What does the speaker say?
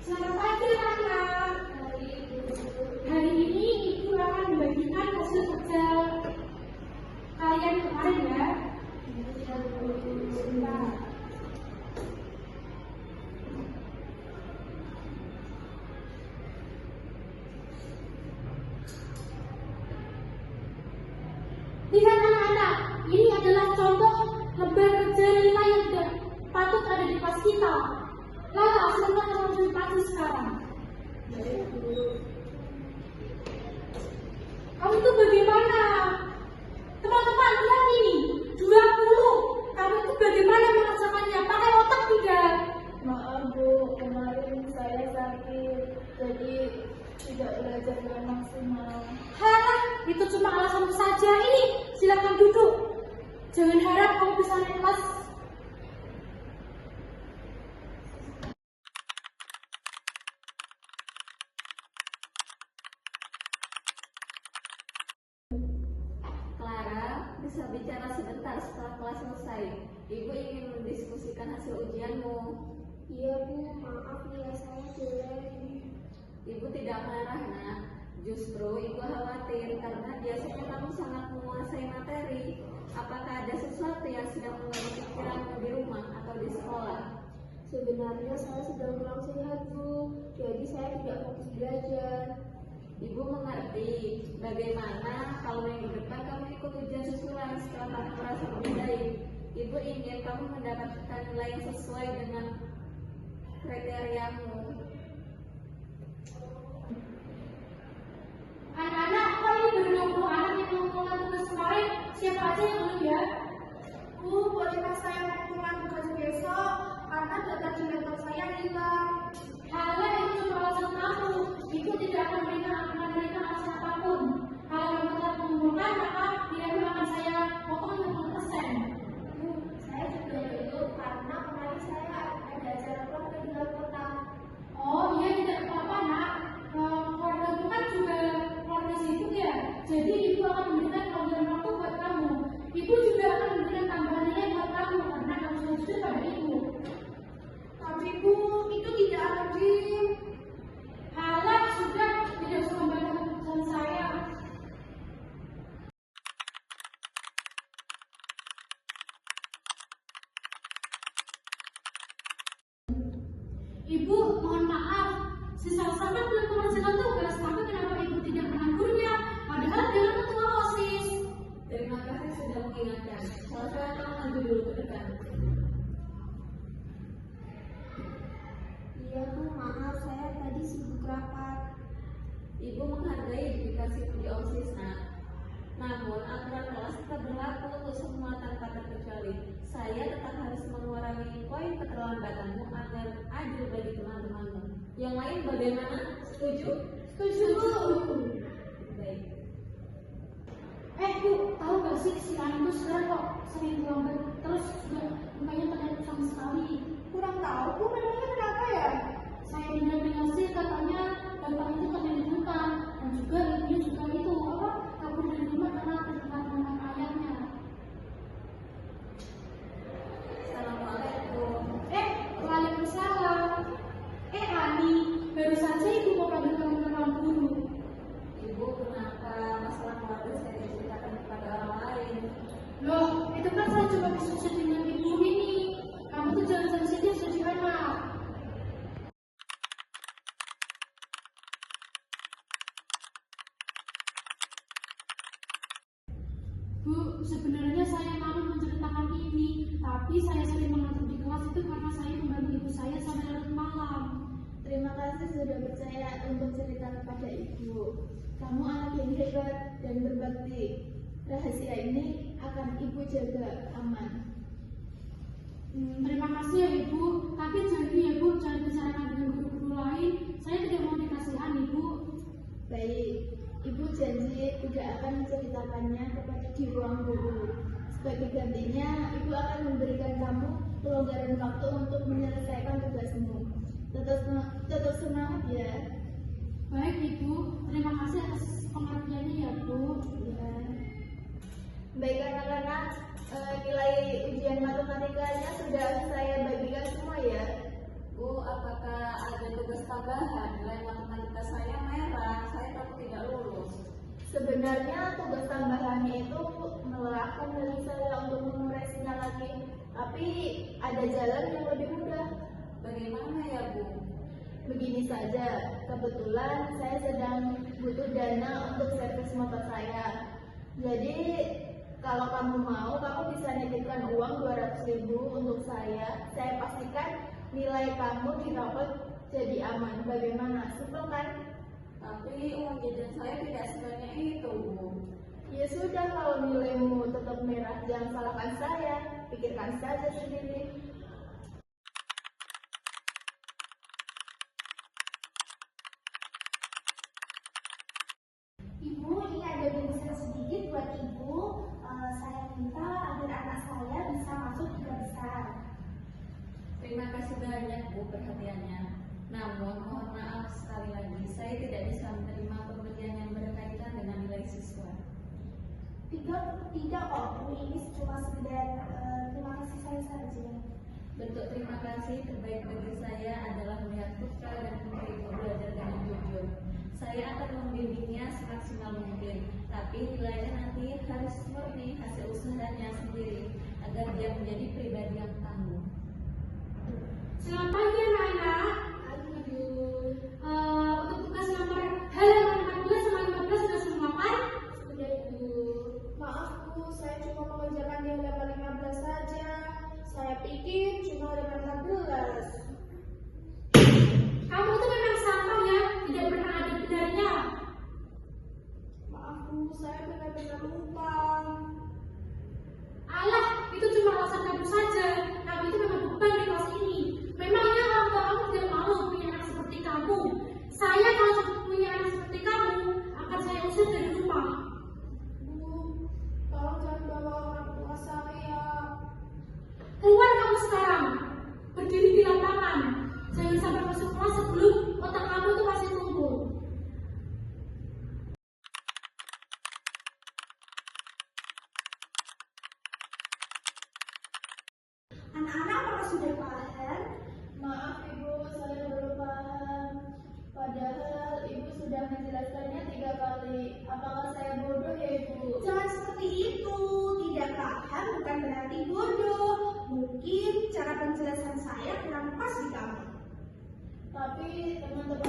Selamat pagi anak-anak. Hari ini Ibu akan membagikan hasil kerja kalian kemarin ya. Sebentar. Lihat anak-anak, ini adalah contoh lembar kerja nilai yang tidak patut ada di kelas kita. Lalu hasilnya akan menunjukkan sekarang. Kamu itu bagaimana? Teman-teman, lihat ini. 20. Kamu itu bagaimana mengerjakannya? Pakai otak tidak? Maaf Bu, kemarin saya sakit, jadi tidak belajar dengan maksimal. Harap, itu cuma alasanmu saja. Ini, silakan duduk. Jangan harap kamu bisa naik kelas. Clara, bisa bicara sebentar setelah kelas selesai. Ibu ingin mendiskusikan hasil ujianmu. Iya Bu, maaf nilai saya jelek. Ibu tidak marah, nak. Justru ibu khawatir karena biasanya kamu sangat menguasai materi. Apakah ada sesuatu yang sedang mengganggu pikiranmu di rumah atau di sekolah? Sebenarnya saya sedang kurang sehat Bu, jadi saya tidak fokus belajar. Ibu mengerti. Bagaimana kalau minggu depan kamu ikut ujian susulan setelah kamu merasa lebih baik? Ibu ingin kamu mendapatkan nilai yang sesuai dengan kriteriamu. Anak-anak, kok ini baru 20 anak yang mengumpulkan tugas kemarin? Siapa aja yang belum ya? Bu, bolehkah saya mengumpulkan tugas besok? Karena data di laptop saya hilang. Halah, itu cuma alasan kamu. Ibu tidak akan memberikan alasan apapun. Kalau kamu tetap mengumpulkan, maka nilaimu akan saya potong 50%. Bu, saya juga belum karena kemarin saya ada acara keluarga di luar kota. Oh iya, tidak apa-apa nak. Keluarga itu kan juga keluarga sibuk ya. Jadi ibu akan memberikan tambahan waktu buat kamu. Ibu juga akan memberikan tambahan nilai buat kamu karena kamu sudah jujur pada ibu. Tapi Bu, itu tidak adil. Halah, sudah tidak usah membantah keputusan saya. Ibu, mohon maaf. Sisa-sisa belum mengerjakan tugas, tapi kenapa ibu tidak menegurnya? Padahal dia kan ketua OSIS. Terima kasih sudah mengingatkan. Kalau saya kamu maju dulu ke depan. Iya Bu, maaf saya tadi sibuk rapat. Ibu menghargai dedikasi di OSIS, nak. Namun aturan kelas tetap berlaku untuk semua tanpa terkecuali. Saya tetap harus mengurangi poin keterlambatanmu agar adil bagi teman-temanmu. Yang lain bagaimana? Setuju? Setuju. Baik. Bu, tahu gak sih si anak itu sekarang kok sering buang terus juga mukanya terlihat sama sekali. Kurang tahu Bu, memangnya kenapa ya? Saya dengar sih katanya bapaknya itu kependudukan dan juga ibunya juga itu apa kabur dari rumah karena terkena dengan ayahnya. Assalamualaikum. Waalaikumsalam. Ani, baru saja ibu mau panggil kamu ke ruang guru. Ibu, kenapa masalah keluarga saya diceritakan kepada orang lain? Loh, itu kan saya cuma diskusi dengan ibu ini. Kamu tuh jangan sensitif jadi anak. Bu, sebenarnya saya malu menceritakan ini, tapi saya sering mengatur di kelas itu karena saya membantu ibu saya sampai larut malam. Terima kasih sudah percaya untuk cerita kepada Ibu. Kamu anak yang hebat dan berbakti. Rahasia ini akan Ibu jaga aman. Terima kasih ya ibu, tapi jangan ya bu, jangan bicarakan dengan guru-guru lain. Saya tidak mau dikasihan ibu. Baik, Ibu janji tidak akan menceritakannya kepada di ruang guru. Sebagai gantinya, Ibu akan memberikan kamu kelonggaran waktu untuk menyelesaikan tugasmu. Tetap semangat ya. Baik ibu, terima kasih atas pengertiannya ya bu. Ya. Baik anak-anak, nilai ujian matematikanya sudah saya bagikan semua ya. Bu, apakah ada tugas tambahan. Nilai matematika saya merah, saya takut tidak lulus. Sebenarnya tugas tambahannya itu melelahkan bagi saya untuk mengoreksinya lagi, tapi ada jalan yang lebih mudah. Bagaimana ya Bu? Begini saja, kebetulan saya sedang butuh dana untuk servis motor saya. Jadi kalau kamu mau, kamu bisa nitipkan uang 200.000 untuk saya. Saya pastikan nilai kamu didapat jadi aman. Bagaimana? Simpel kan? Tapi uang jajan saya tidak sebanyak itu Bu. Ya sudah, kalau nilaimu tetap merah, jangan salahkan saya. Pikirkan saja sendiri. Ibu, ini ada bingkisan sedikit buat ibu. Saya minta agar anak saya bisa masuk tiga besar. Terima kasih banyak Bu perhatiannya. Namun mohon maaf sekali lagi, saya tidak bisa menerima pemberian yang berkaitan dengan nilai siswa. Tidak kok, Bu. Ini cuma sekedar terima kasih saya saja. Bentuk terima kasih terbaik bagi saya adalah melihat putra dan putri ibu belajar dengan jujur. Saya akan membimbingnya semaksimal mungkin, tapi nilainya nanti harus murni hasil usahanya sendiri agar dia menjadi pribadi yang tangguh. Selamat pagi anak-anak. Untuk tugas nomor halaman 14 sama 15 sudah semua kan? Sudah Ibu. Maaf Bu, saya cuma mengerjakan di halaman 15 saja. Saya pikir cuma halaman 14. Kamu itu memang sampah ya, tidak pernah ada benarnya. Maaf Bu, saya benar-benar lupa. Alah, itu cuma alasan kamu saja. Kamu itu memang beban di kelas ini. Memangnya orang tua kamu tidak mau punya anak seperti kamu. Saya kalau punya anak seperti kamu, akan saya usir dari rumah. Bu, tolong jangan bawa orang tua saya. Keluar kamu sekarang. Berdiri di lapangan. Jangan sampai masuk kelas sebelum otak kamu itu masih tumbuh. Anak-anak apakah sudah paham? Maaf Ibu, saya belum paham. Padahal Ibu sudah menjelaskannya 3 kali. Apakah saya bodoh ya Ibu? Jangan seperti itu. Tidak paham bukan berarti bodoh. Mungkin cara penjelasan saya kurang pas di kamu. Tapi teman-teman